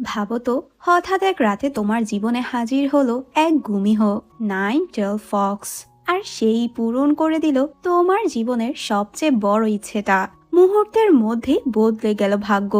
ভাবো তো, হঠাৎ এক রাতে তোমার জীবনে হাজির হলো এক গুমিহ নাইন টেল ফক্স, আর সেই পূরণ করে দিল তোমার জীবনের সবচেয়ে বড় ইচ্ছেটা। মুহূর্তের মধ্যে বদলে গেল ভাগ্য।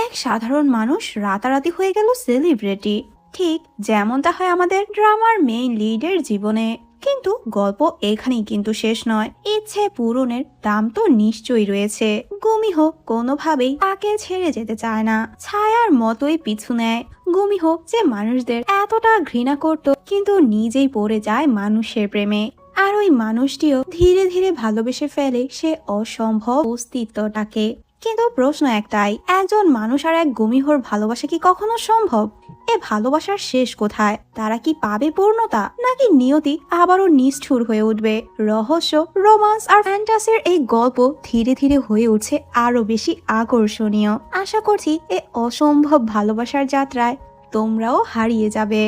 এক সাধারণ মানুষ রাতারাতি হয়ে গেল সেলিব্রিটি, ঠিক যেমনটা হয় আমাদের ড্রামার মেইন লিডের জীবনে। কিন্তু গল্প এখানেই কিন্তু শেষ নয়। ইচ্ছে পূরণের দাম তো নিশ্চয়ই রয়েছে। গুমিহ কোনোভাবেই তাকে ছেড়ে যেতে চায় না, ছায়ার মতোই পিছু নেয়। গুমিহ যে মানুষদের এতটা ঘৃণা করত, কিন্তু নিজেই পড়ে যায় মানুষের প্রেমে। আর ওই মানুষটিও ধীরে ধীরে ভালোবেসে ফেলে সে অসম্ভব অস্তিত্বটাকে। কিন্তু প্রশ্ন একটাই, একজন মানুষ আর এক গুমিহর ভালোবাসা কি কখনো সম্ভব? এ ভালোবাসার শেষ কোথায়? তারা কি পাবে পূর্ণতা, নাকি নিয়তি আবারও নিষ্ঠুর হয়ে উঠবে? রহস্য, রোমান্স আর ফ্যান্টাসির এই গল্প ধীরে ধীরে হয়ে উঠছে আরো বেশি আকর্ষণীয়। আশা করছি এ অসম্ভব ভালোবাসার যাত্রায় তোমরাও হারিয়ে যাবে।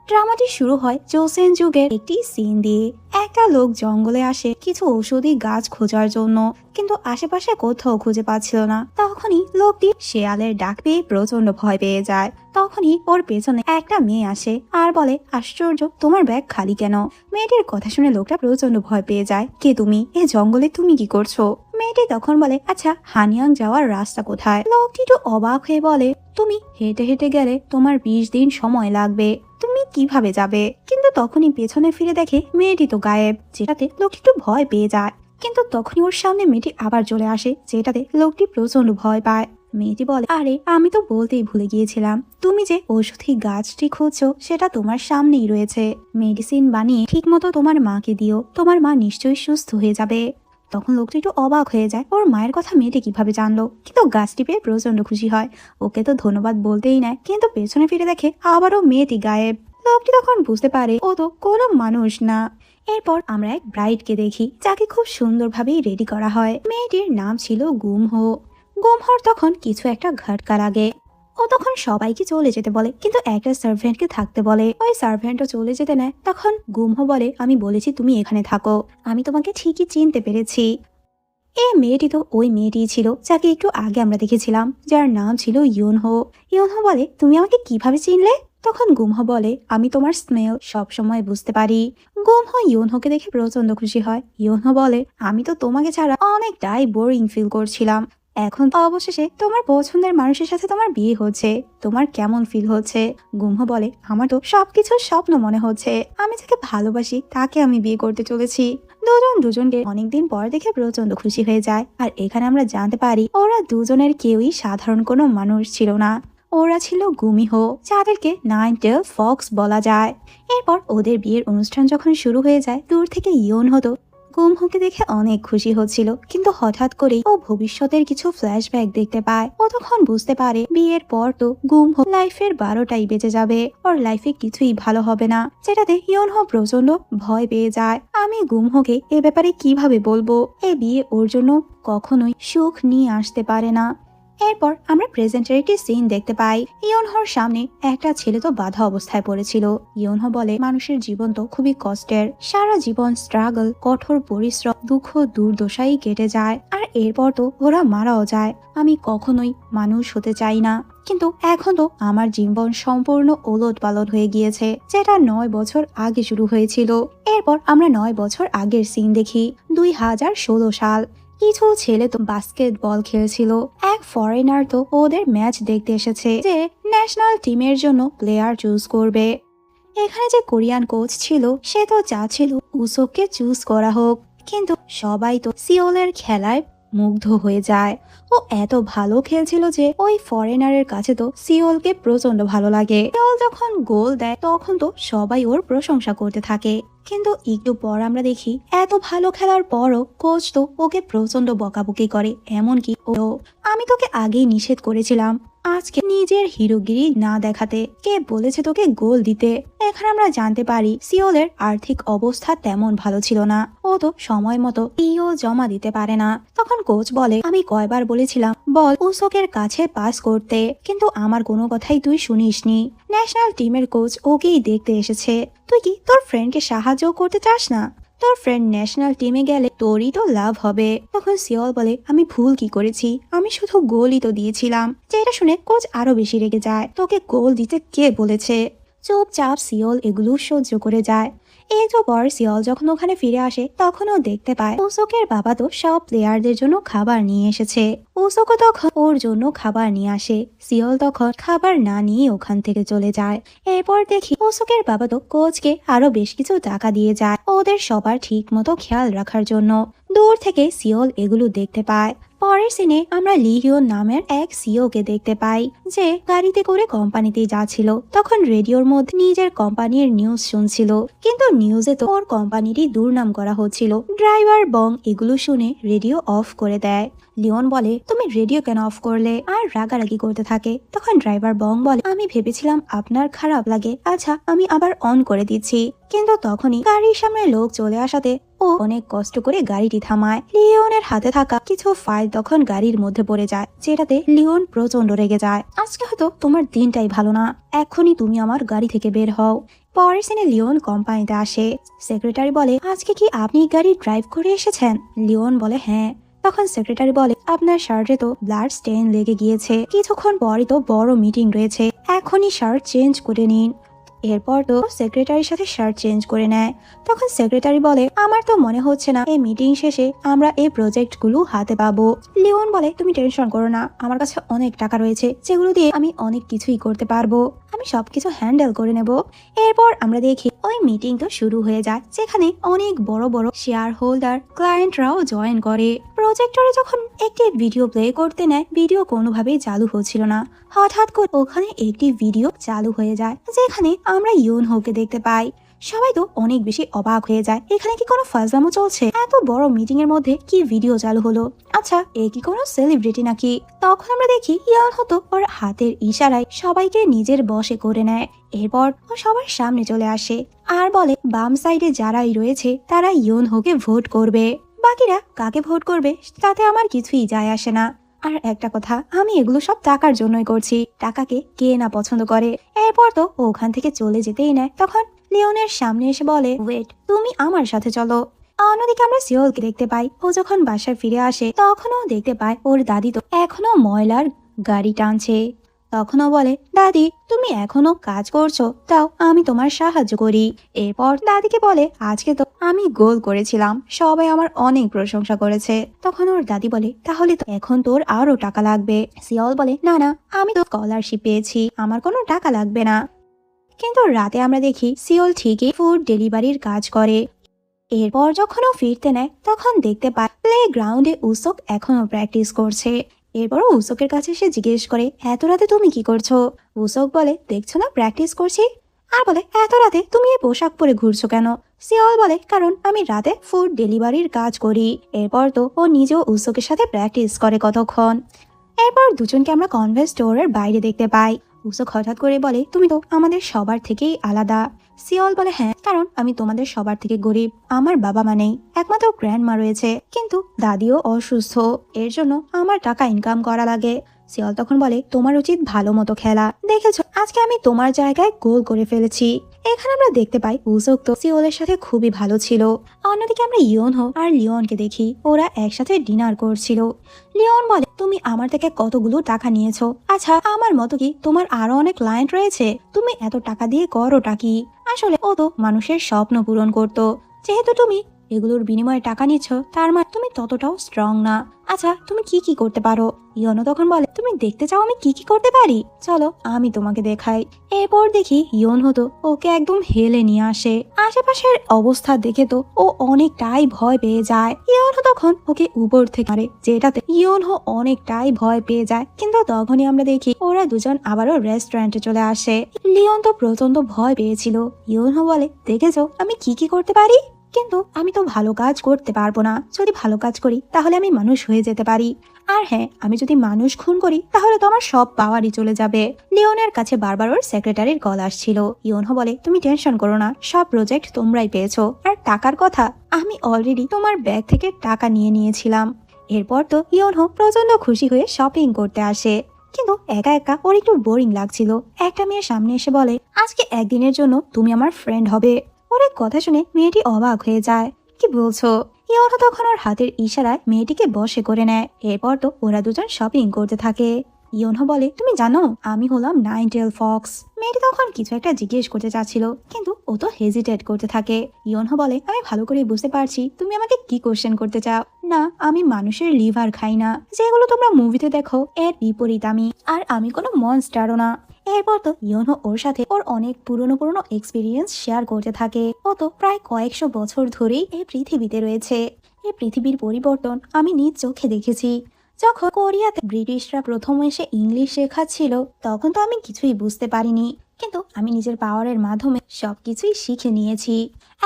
ড্রামাটি শুরু হয় জোসেন যুগের একটি সিন দিয়ে। একটা লোক জঙ্গলে আসে কিছু ঔষধি গাছ খোঁজার জন্য, কিন্তু আশেপাশে কোথাও খুঁজে পাচ্ছিল না। তখনই লোকটি শেয়ালের ডাক পেয়ে প্রচন্ড ভয় পেয়ে যায়। তখনই ওর পেছনে একটা মেয়ে আসে আর বলে, আশ্চর্য, তোমার ব্যাগ খালি কেন? মেয়েটির কথা শুনে লোকটা প্রচন্ড ভয় পেয়ে যায়। কে তুমি? এ জঙ্গলে তুমি কি করছো? মেয়েটি তখন বলে, আচ্ছা, হানিয়াং যাওয়ার রাস্তা কোথায়? লোকটি তো অবাক হয়ে বলে, তুমি হেঁটে হেঁটে গেলে তোমার 20 দিন সময় লাগবে, তুমি কিভাবে যাবে? কিন্তু তখনই পেছনে ফিরে দেখে মেয়েটি তো গায়েব, যেটাতে লোকটি একটু ভয় পেয়ে যায়। কিন্তু তখনই ওর সামনে মেয়েটি আবার চলে আসে, যেটাতে লোকটি প্রচন্ড ভয় পায়। মেয়েটি বলে, আরে আমি তো বলতেই ভুলে গিয়েছিলাম, তুমি যে ঔষধি গাছটি খুঁজছো সেটা তোমার সামনেই রয়েছে। মেডিসিন বানিয়ে ঠিক মতো তোমার মাকে দিও, তোমার মা নিশ্চয়ই সুস্থ হয়ে যাবে। তখন লোকটি একটু অবাক হয়ে যায়, ওর মায়ের কথা মেয়েটি কিভাবে জানলো? কিন্তু গাছটি পেয়ে প্রচন্ড খুশি হয়, ওকে তো ধন্যবাদ বলতেই নেয়। কিন্তু পেছনে ফিরে দেখে আবারও মেয়েটি গায়েব। লোকটি তখন বুঝতে পারে ও তো কোনো মানুষ না। এরপর আমরা এক ব্রাইডকে দেখি, যাকে খুব সুন্দরভাবেই রেডি করা হয়। মেয়েটির নাম ছিল গুমহো। গুমহোর তখন কিছু একটা ঘটকা লাগে। ও তখন সবাইকে চলে যেতে বলে, কিন্তু একটা সার্ভেন্টকে থাকতে বলে। ওই সার্ভেন্টও চলে যেতে নেয়। তখন গুমহো বলে, আমি বলেছি তুমি এখানে থাকো, আমি তোমাকে ঠিকই চিনতে পেরেছি। এই মেয়েটি তো ওই মেয়েটি ছিল যাকে একটু আগে আমরা দেখেছিলাম, যার নাম ছিল ইউনহো। ইউনহো বলে, তুমি আমাকে কিভাবে চিনলে? তখন গুমহো বলে, আমি তোমার স্মেল সবসময় বুঝতে পারি। গুমহো ইউনহোকে দেখে প্রচন্ড খুশি হয়। ইউনহো বলে, আমি তো তোমাকে ছাড়া অনেকটাই বোরিং ফিল করছিলাম, এখন তো অবশেষে তোমার পছন্দের মানুষের সাথে তোমার বিয়ে হচ্ছে, তোমার কেমন ফিল হচ্ছে? গুমহো বলে, আমার তো সবকিছু স্বপ্ন মনে হচ্ছে, আমি যাকে ভালোবাসি তাকে আমি বিয়ে করতে চলেছি। দুজন দুজনকে অনেকদিন পর দেখে প্রচন্ড খুশি হয়ে যায়। আর এখানে আমরা জানতে পারি ওরা দুজনের কেউই সাধারণ কোনো মানুষ ছিল না, ওরা ছিল গুমিহো, যাদেরকে নাইন টেল ফক্স বলা যায়। এরপর ওদের বিয়ের অনুষ্ঠান যখন শুরু হয়ে যায়, দূর থেকে ইয়ন হতো গুমহোকে দেখে অনেক খুশি হচ্ছিল। কিন্তু হঠাৎ করেই ও ভবিষ্যতের কিছু ফ্ল্যাশব্যাক দেখতে পায়। ও তখন বুঝতে পারে বিয়ের পর তো গুমহো লাইফের 12টাই বেঁচে যাবে, ওর লাইফে কিছুই ভালো হবে না, যেটাতে ইয়নহো প্রচন্ড ভয় পেয়ে যায়। আমি গুমহোকে এ ব্যাপারে কিভাবে বলবো? এ বিয়ে ওর জন্য কখনোই সুখ নিয়ে আসতে পারে না। এরপর আমরা প্রেজেন্টের একটি সিন দেখতে পাই। ইয়নহোর সামনে একটা ছেলে তো বাধা অবস্থায় পড়েছিল। ইয়নহো বলে, মানুষের জীবন তো খুবই কষ্টের, সারা জীবন স্ট্রাগল, কঠোর পরিশ্রম, দুঃখ দুর্দশাই কেটে যায়, আর এরপর তো ওরা মারাও যায়। আমি কখনোই মানুষ হতে চাই না, কিন্তু এখন তো আমার জীবন সম্পূর্ণ ওলট পালট হয়ে গিয়েছে, যেটা 9 বছর আগে শুরু হয়েছিল। এরপর আমরা 9 বছর আগের সিন দেখি, 2016 সাল। কিছু ছেলে তো বাস্কেটবল খেলছিল। এক ফরেনার তো ওদের ম্যাচ দেখতে এসেছে, যে ন্যাশনাল টিমের জন্য প্লেয়ার চুজ করবে। এখানে যে কোরিয়ান কোচ ছিল, সে তো চাচ্ছিল উসোককে চুজ করা হোক, কিন্তু সবাই তো সিওলের খেলায় মুগ্ধ হয়ে যায়। ও এত ভালো খেলছিল যে ওই ফরেনারের কাছে তো সিওলকে প্রচন্ড ভালো লাগে। সিওল যখন গোল দেয় তখন তো সবাই ওর প্রশংসা করতে থাকে। কিন্তু একটু পর আমরা দেখি এত ভালো খেলার পরও কোচ তো ওকে প্রচন্ড বকাবকি করে, এমনকি ও, আমি তোকে আগেই নিষেধ করেছিলাম আজকে নিজের হিরোগিরি না দেখাতে, কে বলেছে তোকে গোল দিতে? এখানে আমরা জানতে পারি সিওলের আর্থিক অবস্থা তেমন ভালো ছিল না, ও তো সময় মতো ইও জমা দিতে পারে না। তখন কোচ বলে, আমি কয়বার বলেছিলাম বল উসোকের কাছে পাস করতে, কিন্তু আমার কোনো কথাই তুই শুনিসনি। ন্যাশনাল টিমের কোচ ওকেই দেখতে এসেছে, তুই কি তোর ফ্রেন্ডকে সাহায্য করতে চাস না? তোর ফ্রেন্ড ন্যাশনাল টিমে গেলে তোরই তো লাভ হবে। তখন সিওল বলে আমি ভুল কি করেছি, আমি শুধু গোলই তো দিয়েছিলাম। যেটা শুনে কোচ আরো বেশি রেগে যায়, তোকে গোল দিতে কে বলেছে। চুপচাপ সিওল এগুলো সহ্য করে যায়। একটু পর সিওল যখন ওখানে ফিরে আসে তখনও দেখতে পায় উসোকের বাবা তো সব প্লেয়ারদের জন্য খাবার নিয়ে এসেছে। উসোকো তখন ওর জন্য খাবার নিয়ে আসে। সিওল তখন খাবার না নিয়ে ওখান থেকে চলে যায়। এরপর দেখি উসোকের বাবা তো কোচকে আরো বেশ কিছু টাকা দিয়ে যায় ওদের সবার ঠিক মতো খেয়াল রাখার জন্য। দূর থেকে সিওল এগুলো দেখতে পায়। পরের সিনে আমরা লি হিউন নামের এক সিওকে দেখতে পাই যে গাড়িতে করে কোম্পানিতে যাচ্ছিল। তখন রেডিওর মধ্যে নিজের কোম্পানির নিউজ শুনছিল, কিন্তু নিউজে তো ওর কোম্পানিরই দুর্নাম করা হচ্ছিল। ড্রাইভার বং এগুলো শুনে রেডিও অফ করে দেয়। লিওন বলে তুমি রেডিও কেন অফ করলে, আর রাগারাগি করতে থাকে। তখন ড্রাইভার বং বলে আমি ভেবেছিলাম আপনার খারাপ লাগে, আচ্ছা আমি আবার অন করে দিচ্ছি। কিন্তু তখনই গাড়ির সামনে লোক চলে আসাতে ও অনেক কষ্ট করে গাড়িটি থামায়। লিওনের হাতে থাকা কিছু ফাইল তখন গাড়ির মধ্যে পড়ে যায়, যেটাতে লিওন প্রচন্ড রেগে যায়। আজকে হয়তো তোমার দিনটাই ভালো না, এখনই তুমি আমার গাড়ি থেকে বের হও। পরের সিনে লিওন কোম্পানিতে আসে। সেক্রেটারি বলে আজকে কি আপনি গাড়ি ড্রাইভ করে এসেছেন? লিওন বলে হ্যাঁ। তখন সেক্রেটারি বলে আপনার শার্টে তো ব্লাড স্টেইন লেগে গিয়েছে, কিছুক্ষণ পরই তো বড় মিটিং রয়েছে, এখনই শার্ট চেঞ্জ করে নিন। এরপর তো সেক্রেটারির সাথে শার্ট চেঞ্জ করে নেয়। তখন সেক্রেটারি বলে আমার তো মনে হচ্ছে না এই মিটিং শেষে আমরা এই প্রজেক্টগুলো হাতে পাবো। লিওন বলে তুমি টেনশন করো না, আমার কাছে অনেক টাকা রয়েছে যেগুলো দিয়ে আমি অনেক কিছুই করতে পারবো, আমি সবকিছু হ্যান্ডেল করে নেব। এরপর আমরা দেখি ওই মিটিং তো শুরু হয়ে যায়, যেখানে অনেক বড় বড় শেয়ার হোল্ডার ক্লায়েন্টরাও জয়েন করে। প্রজেক্টরে যখন একটি ভিডিও প্লে করতে নেয়, ভিডিও কোনোভাবেই চালু হচ্ছিল না। হঠাৎ করে ওখানে একটি ভিডিও চালু হয়ে যায়, যেখানে আমরা ইউনহোকে দেখতে পাই। সবাই তো অনেক বেশি অবাক হয়ে যায়, এখানে কি কোনো ফাজলামো চলছে? এত বড় মিটিং এর মধ্যে কি ভিডিও চালু হলো? আচ্ছা এ কি কোনো সেলিব্রিটি নাকি? তখন আমরা দেখি ইউনহো তো ওর হাতের ইশারায় সবাইকে নিজের বশে করে নেয়। এরপর ও সবার সামনে চলে আসে আর বলে বাম সাইডে যারাই রয়েছে তারা ইউনহোকে ভোট করবে, বাকিরা কাকে ভোট করবে তাতে আমার কিছুই যায় আসে না। আর একটা কথা, আমি এগুলো সব টাকার জন্যই করছি, টাকাকে কে না পছন্দ করে। এরপর তো ও ওখান থেকে চলে যেতেই নেয়। তখন লিওনের সামনে এসে বলে ওয়েট, তুমি আমার সাথে চলো। অন্যদিকে আমরা সিওলকে দেখতে পাই, ও যখন বাসায় ফিরে আসে তখনও দেখতে পায় ওর দাদি তো এখনো ময়লার গাড়ি টানছে। তখনও বলে দাদি তুমি এখনো কাজ করছো, তাও আমি তোমার সাহায্য করি। এরপর দাদিকে বলে আজকে তো আমি গোল করেছিলাম, সবাই আমার অনেক প্রশংসা করেছে। তখন ওর দাদি বলে তাহলে তো এখন তোর আরো টাকা লাগবে। সিওল বলে না না, আমি তো স্কলারশিপ পেয়েছি, আমার কোনো টাকা লাগবে না। কিন্তু রাতে আমরা দেখি সিওল ঠিকই ফুড ডেলিভারির কাজ করে। এরপর যখন ও ফিরতে নেয় তখন দেখতে পায় প্লে গ্রাউন্ডে উসোক এখনো প্র্যাকটিস করছে। এরপর উসোকের কাছে সে জিজ্ঞেস করে এত রাতে তুমি কি করছো? উসোক বলে দেখছো না প্র্যাকটিস করছি। আর বলে এত রাতে তুমি এই পোশাক পরে ঘুরছো কেন? সিওল বলে কারণ আমি রাতে ফুড ডেলিভারির কাজ করি। এরপর তো ও নিজেও উসোকের সাথে প্র্যাকটিস করে কতক্ষণ। এরপর দুজনকে আমরা কনভেন্স স্টোরের বাইরে দেখতে পাই। উসোক হঠাৎ করে বলে তুমি তো আমাদের সবার থেকেই আলাদা। সিওল বলে হ্যাঁ, কারণ আমি তোমাদের সবার থেকে গরিব, আমার বাবা মা নেই, একমাত্র গ্র্যান্ডমা রয়েছে, কিন্তু দাদিও অসুস্থ, এর জন্য আমার টাকা ইনকাম করা লাগে। সিওল তখন বলে তোমার উচিত ভালো মতো খেলা, দেখেছো আজকে আমি তোমার জায়গায় গোল করে ফেলেছি। এখানে আমরা দেখতে পাই উসোক তো সিওলের সাথে খুবই ভালো ছিল। অন্যদিকে আমরা ইউনহো আর লিওনকে দেখি, ওরা একসাথে ডিনার করছিল। লিওন বলে তুমি আমার থেকে কতগুলো টাকা নিয়েছো, আচ্ছা আমার মতো কি তোমার আরো অনেক ক্লায়েন্ট রয়েছে, তুমি এত টাকা দিয়ে করোটা কি? আসলে ও তো মানুষের স্বপ্ন পূরণ করতো, যেহেতু তুমি এগুলোর বিনিময়ে টাকা নিচ্ছ তার মানে তুমি ততটাও স্ট্রং না। আচ্ছা তুমি কি কি করতে পারো? ইয়নো তখন বলে তুমি দেখতে চাও আমি কি কি করতে পারি, চলো আমি তোমাকে দেখাই। এরপর দেখি ইয়ন হতো ওকে একদম হেলে নিয়ে আসে। আশেপাশের অবস্থা দেখে তো ও অনেকটাই ভয় পেয়ে যায়। ইয়নহো তখন ওকে উপর থেকে মারে, যেটাতে ইয়নহো অনেকটাই ভয় পেয়ে যায়। কিন্তু তখনই আমরা দেখি ওরা দুজন আবারও রেস্টুরেন্টে চলে আসে। লিওন তো প্রচন্ড ভয় পেয়েছিল। ইয়নহো বলে দেখেছো আমি কি কি করতে পারি, কিন্তু আমি তো ভালো কাজ করতে পারবো না, যদি ভালো কাজ করি তাহলে আমি মানুষ হয়ে যেতে পারি, আর হ্যাঁ আমি যদি মানুষ খুন করি তাহলে তো আমার সব পাওয়ারই চলে যাবে। লিওনের কাছে বারবার ওর সেক্রেটারির কল আসছিল। ইয়নহো বলে তুমি টেনশন করো না, সব প্রজেক্ট তোমরাই পেয়েছো, আর টাকার কথা আমি অলরেডি তোমার ব্যাগ থেকে টাকা নিয়ে নিয়েছিলাম। এরপর তো ইয়নহো প্রচন্ড খুশি হয়ে শপিং করতে আসে। কিন্তু একা একা ওর একটু বোরিং লাগছিল। একটা মেয়ের সামনে এসে বলে আজকে একদিনের জন্য তুমি আমার ফ্রেন্ড হবে। ওর এক কথা শুনে মেয়েটি অবাক হয়ে যায়, কি বলছো? ইয়োনহো তখন ওর হাতের ইশারায় মেয়েটিকে বশে করে নেয়। এরপর তো ওরা দুজন শপিং করতে থাকে। ইয়োনহো বলে, তুমি জানো আমি হলাম নাইনটেল ফক্স। মেয়েটি তখন কিছু একটা জিজ্ঞেস করতে চাচ্ছিল, কিন্তু ও তো হেজিটেট করতে থাকে। ইয়োনহো বলে, আমি ভালো করে বুঝতে পারছি তুমি আমাকে কি কোশ্চেন করতে চাও। না, আমি মানুষের লিভার খাই না, যেগুলো তোমরা মুভিতে দেখো এর বিপরীত আমি। আর আমি কোনো মনস্টারও না। এরপর তো ইয়োনহো ওর সাথে ওর অনেক পুরনো এক্সপিরিয়েন্স শেয়ার করতে থাকে। ও তো প্রায় কয়েকশো বছর ধরেই এই পৃথিবীতে রয়েছে। এই পৃথিবীর পরিবর্তন আমি নিজ চোখে দেখেছি। যখন কোরিয়াতে ব্রিটিশরা প্রথম এসে ইংলিশ শেখাচ্ছিল, তখন তো আমি কিছুই বুঝতে পারিনি, কিন্তু আমি নিজের পাওয়ারের মাধ্যমে সবকিছুই শিখে নিয়েছি।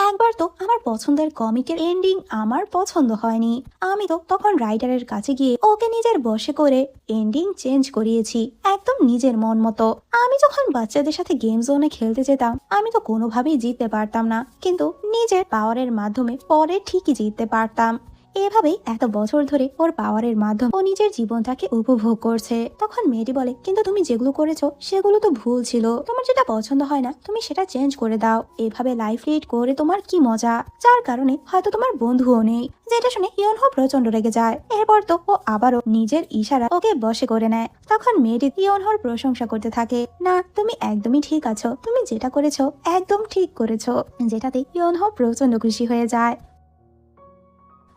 একবার তো আমার পছন্দের কমিকের এন্ডিং আমার পছন্দ হয়নি। আমি তো তখন রাইটারের কাছে গিয়ে ওকে নিজের বশে করে এন্ডিং চেঞ্জ করিয়েছি, একদম নিজের মন মতো। আমি যখন বাচ্চাদের সাথে গেম জোনে খেলতে যেতাম, আমি তো কোনোভাবেই জিততে পারতাম না, কিন্তু নিজের পাওয়ারের মাধ্যমে পরে ঠিকই জিততে পারতাম। এভাবেই এত বছর ধরে ওর পাওয়ারের মাধ্যমে ও নিজের জীবনটাকে উপভোগ করছে। তখন মেয়েটি বলে, কিন্তু তুমি যেগুলো করেছো সেগুলো তো ভুল ছিল। তোমার যেটা পছন্দ হয় না তুমি সেটা চেঞ্জ করে দাও। এভাবে লাইফ লিড করে তোমার কি মজা, যার কারণে হয়তো তোমার বন্ধুও নেই। যেটা শুনে ইয়োনহো প্রচন্ড রেগে যায়। এরপর তো ও আবারও নিজের ইশারা ওকে বশে করে নেয়। তখন মেয়েটি ইয়োনহোর প্রশংসা করতে থাকে, না তুমি একদমই ঠিক আছো, তুমি যেটা করেছো একদম ঠিক করেছো। যেটাতে ইয়োনহো প্রচন্ড খুশি হয়ে যায়।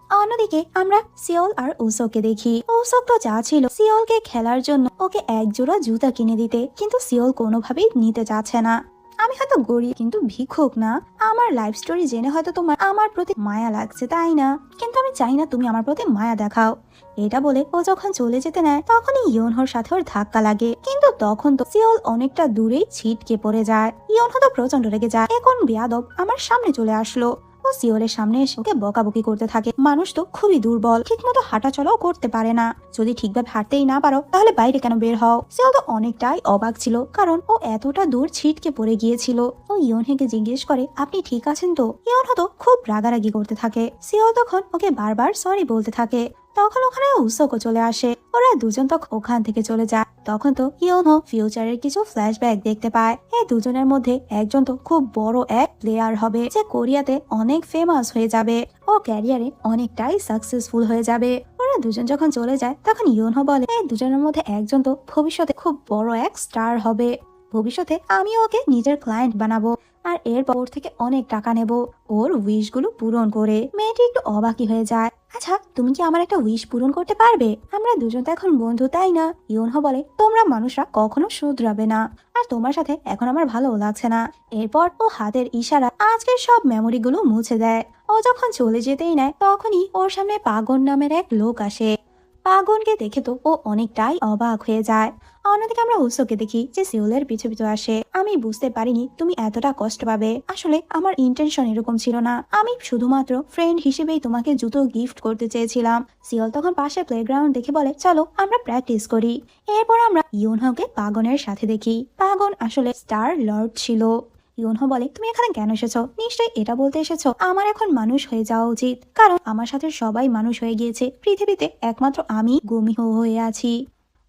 অন্যদিকে আমরা সিওল আর উসোককে দেখি। উসোক তো চাচ্ছিল সিওলকে খেলার জন্য ওকে এক জোড়া জুতা কিনে দিতে, কিন্তু সিওল কোনোভাবেই নিতে চাচ্ছে না। আমি হয়তো গরিব, কিন্তু ভিক্ষুক না। আমার লাইফ স্টোরি জেনে হয়তো তোমার আমার প্রতি মায়া লাগছে, তাই না? কিন্তু আমি চাই না তুমি আমার প্রতি মায়া দেখাও। এটা বলে ও যখন চলে যেতে নেয়, তখনই ইয়োনহোর সাথে ওর ধাক্কা লাগে, কিন্তু তখন তো সিওল অনেকটা দূরেই ছিটকে পড়ে যায়। ইয়োনহো তো প্রচন্ড রেগে যায়, এখন বেয়াদব আমার সামনে চলে আসলো। ও সিওলের সামনে এসে ওকে বকাবকি করতে থাকে। মানুষ তো খুবই দুর্বল, ঠিক মতো হাঁটা চলাও করতে পারে না। যদি ঠিকভাবে হাঁটতেই না পারো তাহলে বাইরে কেন বের হও? সিওল তো অনেকটাই অবাক ছিল, কারণ ও এতটা দূর ছিটকে পড়ে গিয়েছিল। ও ইয়োনহেকে জিজ্ঞেস করে, আপনি ঠিক আছেন তো? ইয়োনহো তো খুব রাগারাগি করতে থাকে। সিওল তখন ওকে বারবার সরি বলতে থাকে। তখন ওখানে উসোকও চলে আসে। ওরা দুজন তখন ওখান থেকে চলে যায়। তখন তো ইয়োনহো ফিউচারের কিছু ফ্ল্যাশব্যাক দেখতে পায়। এই দুজনের মধ্যে একজন তো খুব বড় এক প্লেয়ার হবে, যে কোরিয়াতে অনেক ফেমাস হয়ে যাবে। ও ক্যারিয়ারে অনেকটাই সাকসেসফুল হয়ে যাবে। ওরা দুজন যখন চলে যায়, তখন ইয়োনহো বলে, এই দুজনের মধ্যে একজন তো ভবিষ্যতে খুব বড় এক স্টার হবে। ভবিষ্যতে আমি ওকে নিজের ক্লায়েন্ট বানাবো, আর এরপর থেকে অনেক টাকা নেব ওর উইশ গুলো পূরণ করে। মেয়েটি একটু অবাকি হয়ে যায়। আচ্ছা, তুমি কি আমার একটা উইশ পূরণ করতে পারবে? আমরা দুজন তো এখন বন্ধু, তাই না? ইয়োনহো বলে, তোমরা মানুষরা কখনো শুধরাবে না, আর তোমার সাথে এখন আমার ভালো লাগছে না। এরপর ও হাতের ইশারা আজকের সব মেমোরি গুলো মুছে দেয়। ও যখন চলে যেতেই নেয়, তখনই ওর সামনে পাগন নামের এক লোক আসে। পাগনকে দেখে তো ও অনেকটাই অবাক হয়ে যায়। অন্যদিকে আমরা উসোকে দেখি যে সিওলের পিছু পিছু আসে। আমি বুঝতে পারিনি তুমি এতটা কষ্ট পাবে, আসলে আমার ইন্টেনশন এরকম ছিল না। আমি শুধুমাত্র ফ্রেন্ড হিসেবেই তোমাকে জুতো গিফট করতে চেয়েছিলাম। সিওল তখন পাশে প্লেগ্রাউন্ড দেখে বলে, চলো আমরা প্র্যাকটিস করি। এরপর আমরা ইয়োনহোকে পাগনের সাথে দেখি। পাগন আসলে স্টার লর্ড ছিল। ইয়োনহো বলে, তুমি এখানে কেন এসেছো? নিশ্চয়ই এটা বলতে এসেছো আমার এখন মানুষ হয়ে যাওয়া উচিত, কারণ আমার সাথে সবাই মানুষ হয়ে গিয়েছে। পৃথিবীতে একমাত্র আমি গুমিহো হয়ে আছি।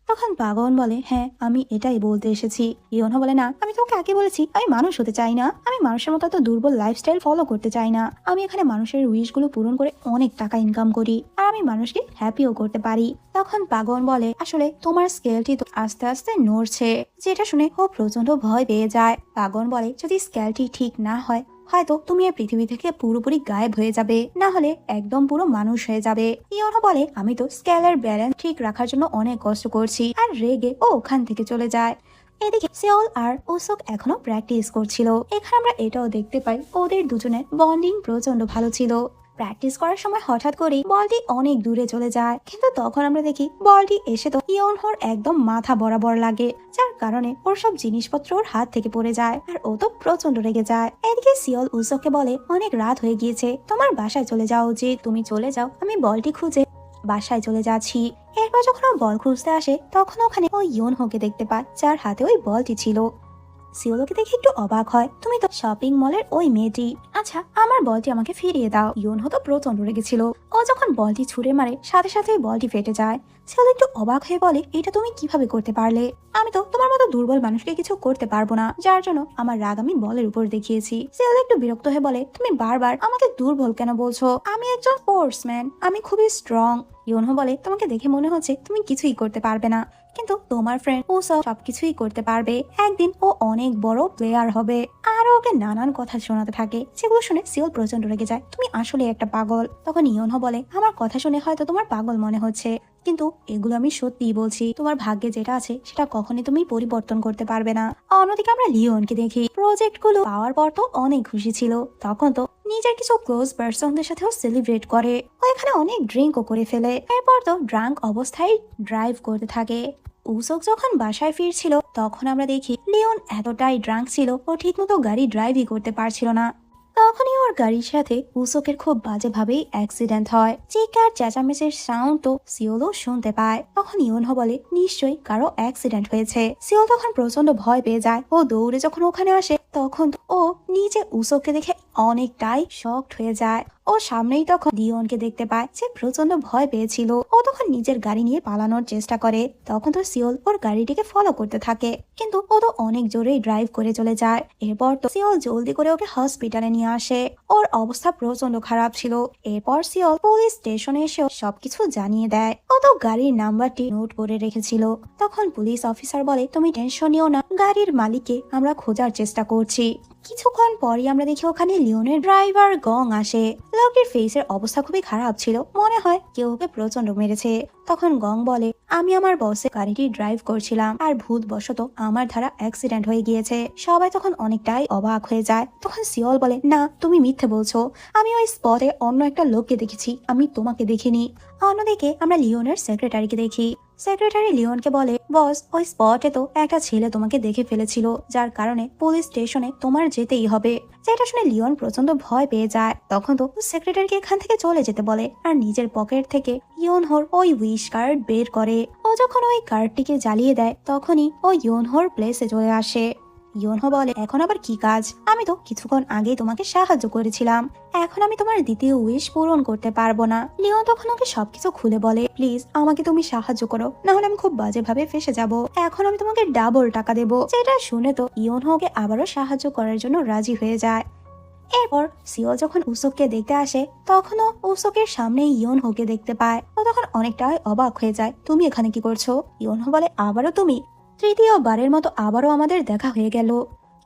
তখন পাগন বলে, হ্যাঁ আমি এটাই বলতে এসেছি। ইয়োনহো বলে, না আমি তোমাকে আগে বলেছি আমি মানুষ হতে চাই না। আমি মানুষের মতো এত দুর্বল লাইফস্টাইল ফলো করতে চাই না। আমি এখানে মানুষের উইশ গুলো পূরণ করে অনেক টাকা ইনকাম করি, আর আমি মানুষকে হ্যাপিও করতে পারি। তখন পাগন বলে, আসলে তোমার স্কেলটি তো আস্তে আস্তে নড়ছে। যেটা শুনে ও প্রচন্ড ভয় পেয়ে যায়। পাগন বলে, যদি স্কেলটি ঠিক না হয় হয়তো তুমি এই পৃথিবী থেকে পুরোপুরি গায়েব হয়ে যাবে, না হলে একদম পুরো মানুষ হয়ে যাবে। ইয়োনহো বলে, আমি তো স্কেলের ব্যালেন্স ঠিক রাখার জন্য অনেক কষ্ট করছি, আর রেগে ও ওখান থেকে চলে যায়। এদিকে সিওল আর উসোক এখনো প্র্যাকটিস করছিল। এখানে আমরা এটাও দেখতে পাই ওদের দুজনের বন্ডিং প্রচন্ড ভালো ছিল। প্র্যাকটিস করার সময় হঠাৎ করেই বলটি অনেক দূরে চলে যায়, কিন্তু তখন আমরা দেখি বলটি এসে তো ইয়োনহোর একদম মাথা বরাবর লাগে, যার কারণে ওর সব জিনিসপত্র ওর হাত থেকে পড়ে যায়, আর ও তো প্রচন্ড রেগে যায়। এদিকে সিওল উসোককে বলে, অনেক রাত হয়ে গিয়েছে, তোমার বাসায় চলে যাওয়া উচিত। তুমি চলে যাও, আমি বলটি খুঁজে বাসায় চলে যাচ্ছি। এরপর যখন ও বল খুঁজতে আসে, তখন ওখানে ও ইয়োনহোকে দেখতে পায়, যার হাতে ওই বলটি ছিল। সিওলকে দেখে একটু অবাক হয়, তুমি তো শপিং মলের ওই মেয়েটি, আচ্ছা আমার বলটি আমাকে ফিরিয়ে দাও। ইয়োনহো তো প্রচন্ড রেগেছিল। ও যখন বলটি ছুঁড়ে মারে, সাথে সাথে বলটি ফেটে যায়। সিওল একটু অবাক হয়ে বলে, এটা তুমি কিভাবে করতে পারলে? আমি তো তোমার মতো দুর্বল মানুষকে কিছু করতে পারবো না, যার জন্য আমার রাগ আমি বলের উপর দেখিয়েছি। সিওল একটু বিরক্ত হয়ে বলে, তুমি বারবার আমাকে দুর্বল কেন বলছো? আমি একজন স্পোর্টসম্যান, আমি খুবই স্ট্রং। ইউনহো বলে, তোমাকে দেখে মনে হচ্ছে তুমি কিছুই করতে পারবে না, কিন্তু তোমার ফ্রেন্ড ও সবকিছুই করতে পারবে। একদিন ও অনেক বড় প্লেয়ার হবে। আর ওকে নানান কথা শোনাতে থাকে, যেগুলো শুনে সিওল প্রচন্ড রেগে যায়। তুমি আসলে একটা পাগল। তখন ইউনহো বলে, আমার কথা শুনে হয়তো তোমার পাগল মনে হচ্ছে, কিন্তু এগুলো আমি সত্যিই বলছি। তোমার ভাগ্যে যেটা আছে সেটা কখনই তুমি পরিবর্তন করতে পারবে না। অন্যদিকে আমরা লিওনকে দেখি, প্রজেক্ট গুলো পাওয়ার পর তো অনেক খুশি ছিল। তখন তো নিজের কিছু ক্লোজ পার্সনদের সাথেও সেলিব্রেট করে। ও এখানে অনেক ড্রিঙ্কও করে ফেলে। এরপর তো ড্রাঙ্ক অবস্থায় ড্রাইভ করতে থাকে। উসক যখন বাসায় ফিরছিল তখন আমরা দেখি লিওন এতটাই ড্রাঙ্ক ছিল ও ঠিকমতো গাড়ি ড্রাইভই করতে পারছিল না। তখনই ওর গাড়ির সাথে উসকের খুব বাজেভাবেই অ্যাক্সিডেন্ট হয়। চিৎকার চেঁচামেচির সাউন্ড তো সিওলও শুনতে পায়। তখন ইউনহো বলে, নিশ্চয়ই কারো অ্যাক্সিডেন্ট হয়েছে। সিওল তখন প্রচন্ড ভয় পেয়ে যায়। ও দৌড়ে যখন ওখানে আসে তখন ও নিজে উসককে দেখে অনেকটাই শকড হয়ে যায়। ও সামনেই তখন লিওনকে দেখতে পায়, যে প্রচন্ড ভয় পেয়েছিল। ও তখন নিজের গাড়ি নিয়ে পালানোর চেষ্টা করে। তখন তো সিওল ওর গাড়িটিকে ফলো করতে থাকে, কিন্তু ও তো অনেক জোরেই ড্রাইভ করে চলে যায়। এরপর তো সিওল জলদি করে ওকে হসপিটালে নিয়ে আসে। ওর অবস্থা প্রচন্ড খারাপ ছিল। এরপর সিওল পুলিশ স্টেশনে এসে সবকিছু জানিয়ে দেয়। ও তো গাড়ির নাম্বারটি নোট করে রেখেছিল। তখন পুলিশ অফিসার বলে, তুমি টেনশন নিও না, গাড়ির মালিককে আমরা খোঁজার চেষ্টা করছি। কিছুক্ষণ পরই আমরা দেখি ওখানে লিওনের ড্রাইভার গং আসে। লোকটির ফেসের অবস্থা খুবই খারাপ ছিল, মনে হয় কেউ ওকে প্রচন্ড মেরেছে। তখন গং বলে, আমি আমার বসে গাড়িটি ড্রাইভ করছিলাম আর ভূতবশত আমার দ্বারা অ্যাক্সিডেন্ট হয়ে গিয়েছে। সবাই তখন অনেকটাই অবাক হয়ে যায়। তখন সিওল বলে, না তুমি মিথ্যে বলছো, আমি ওই স্পটে অন্য একটা লোককে দেখেছি, আমি তোমাকে দেখিনি। অন্যদিকে আমরা লিওনের সেক্রেটারিকে দেখি। সেক্রেটারি লিওনকে বলে, বস ওই স্পটে তো একটা ছেলে তোমাকে দেখে ফেলেছিল, যার কারণে পুলিশ স্টেশনে তোমার যেতেই হবে। যেটা শুনে লিওন প্রচন্ড ভয় পেয়ে যায়। তখন তো সেক্রেটারিকে এখান থেকে চলে যেতে বলে আর নিজের পকেট থেকে ইয়োনহোর ওই উইশ কার্ড বের করে। ও যখন ওই কার্ডটিকে জ্বালিয়ে দেয় তখনই ও ইয়োনহোর প্লেসে চলে আসে। ইয়োনহো বলে, এখন আবার কি কাজ? আমি তো কিছুক্ষণ আগে তোমাকে সাহায্য করেছিলাম, এখন আমি তোমার দ্বিতীয় উইশ পূরণ করতে পারবো না। লিওন তখন ওকে সবকিছু খুলে বলে, প্লিজ আমাকে তুমি সাহায্য করো, না হলে আমি খুব বাজেভাবে ফেসে যাব। এখন আমি তোমাকে ডাবল টাকা দেবো। যেটা শুনে তো ইয়োনহো ওকে আবারও সাহায্য করার জন্য রাজি হয়ে যায়। এরপর সিওল যখন উসককে দেখতে আসে তখনও উসকের সামনে ইয়োনহোকে দেখতে পায়। ও তখন অনেকটাই অবাক হয়ে যায়, তুমি এখানে কি করছো? ইয়োনহো বলে, আবারও তুমি? তৃতীয়বারের মতো আবারও আমাদের দেখা হয়ে গেল,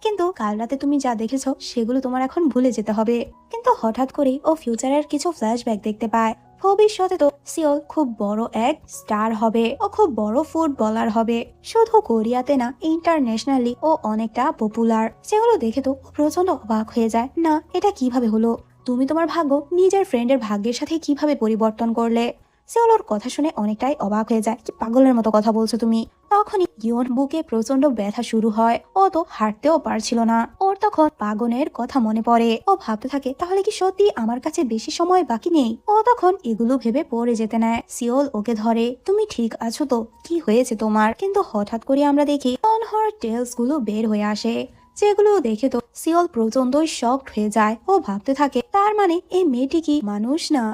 কিন্তু কাল রাতে তুমি যা দেখেছো সেগুলো তোমার এখন ভুলে যেতে হবে। কিন্তু হঠাৎ করেই ও ফিউচারের কিছু ফ্ল্যাশব্যাক দেখতে পায়। ভবিষ্যতে তো সিওল খুব বড় এক স্টার হবে, ও খুব বড় ফুটবলার হবে। শুধু কোরিয়াতে না, ইন্টারন্যাশনালি ও অনেকটা পপুলার। সেগুলো দেখে তো প্রচন্ড অবাক হয়ে যায়, না এটা কিভাবে হলো? তুমি তোমার ভাগ্য নিজের ফ্রেন্ডের ভাগ্যের সাথে কিভাবে পরিবর্তন করলে? সিওল ওর কথা শুনে অনেকটাই অবাক হয়ে যায়, কি পাগলের মতো কথা বলছো তুমি? তখনই ইয়োন বুকে প্রচন্ড ব্যথা শুরু হয়। ও তো হাঁটতেও পারছিল না। ওর তখন পাগনের কথা মনে পড়ে। ও ভাবতে থাকে, তাহলে কি সত্যি আমার কাছে বেশি সময় বাকি নেই? ও তখন এগুলো ভেবে পড়ে যেতে নেয়। সিওল ওকে ধরে, তুমি ঠিক আছো তো? কি হয়েছে তোমার? কিন্তু হঠাৎ করে আমরা দেখি অনহর টেলস গুলো বের হয়ে আসে, যেগুলো দেখে তো সিওল প্রচন্ডই শকড হয়ে যায়। ও ভাবতে থাকে, তার মানে এই মেয়েটি কি মানুষ না?